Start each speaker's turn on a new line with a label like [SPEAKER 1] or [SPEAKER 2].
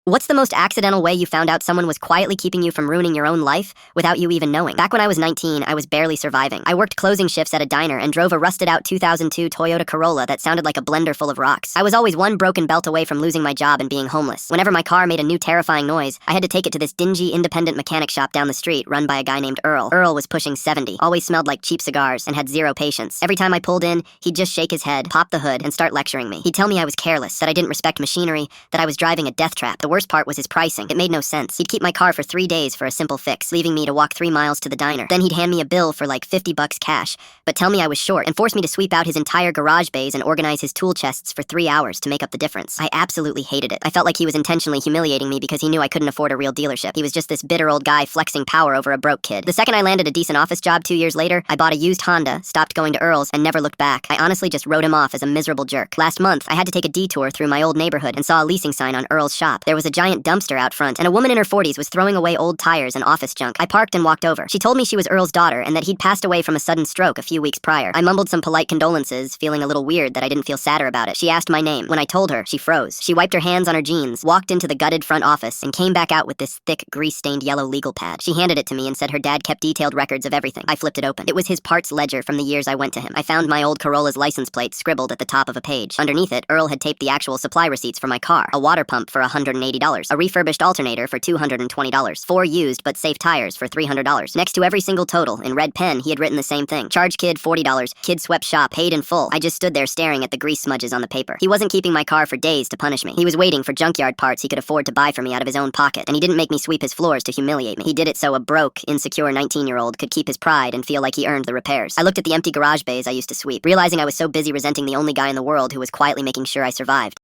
[SPEAKER 1] What's the most accidental way you found out someone was quietly keeping you from ruining your own life without you even knowing? Back when I was 19, I was barely surviving. I worked closing shifts at a diner and drove a rusted-out 2002 Toyota Corolla that sounded like a blender full of rocks. I was always one broken belt away from losing my job and being homeless. Whenever my car made a new terrifying noise, I had to take it to this dingy, independent mechanic shop down the street run by a guy named Earl. Earl was pushing 70, always smelled like cheap cigars, and had zero patience. Every time I pulled in, he'd just shake his head, pop the hood, and start lecturing me. He'd tell me I was careless, that I didn't respect machinery, that I was driving a death trap. The worst part was his pricing. It made no sense. He'd keep my car for 3 days for a simple fix, leaving me to walk 3 miles to the diner. Then he'd hand me a bill for like $50 cash, but tell me I was short, and force me to sweep out his entire garage bays and organize his tool chests for 3 hours to make up the difference. I absolutely hated it. I felt like he was intentionally humiliating me because he knew I couldn't afford a real dealership. He was just this bitter old guy flexing power over a broke kid. The second I landed a decent office job 2 years later, I bought a used Honda, stopped going to Earl's, and never looked back. I honestly just wrote him off as a miserable jerk. Last month, I had to take a detour through my old neighborhood and saw a leasing sign on Earl's shop. There was a giant dumpster out front, and a woman in her 40s was throwing away old tires and office junk. I parked and walked over. She told me she was Earl's daughter and that he'd passed away from a sudden stroke a few weeks prior. I mumbled some polite condolences, feeling a little weird that I didn't feel sadder about it. She asked my name. When I told her, she froze. She wiped her hands on her jeans, walked into the gutted front office, and came back out with this thick, grease-stained yellow legal pad. She handed it to me and said her dad kept detailed records of everything. I flipped it open. It was his parts ledger from the years I went to him. I found my old Corolla's license plate scribbled at the top of a page. Underneath it, Earl had taped the actual supply receipts for my car. A water pump for $180, a refurbished alternator for $220, 4 used but safe tires for $300. Next to every single total, in red pen, he had written the same thing. Charge kid $40, kid swept shop, paid in full. I just stood there staring at the grease smudges on the paper. He wasn't keeping my car for days to punish me. He was waiting for junkyard parts he could afford to buy for me out of his own pocket, and he didn't make me sweep his floors to humiliate me. He did it so a broke, insecure 19-year-old could keep his pride and feel like he earned the repairs. I looked at the empty garage bays I used to sweep, realizing I was so busy resenting the only guy in the world who was quietly making sure I survived.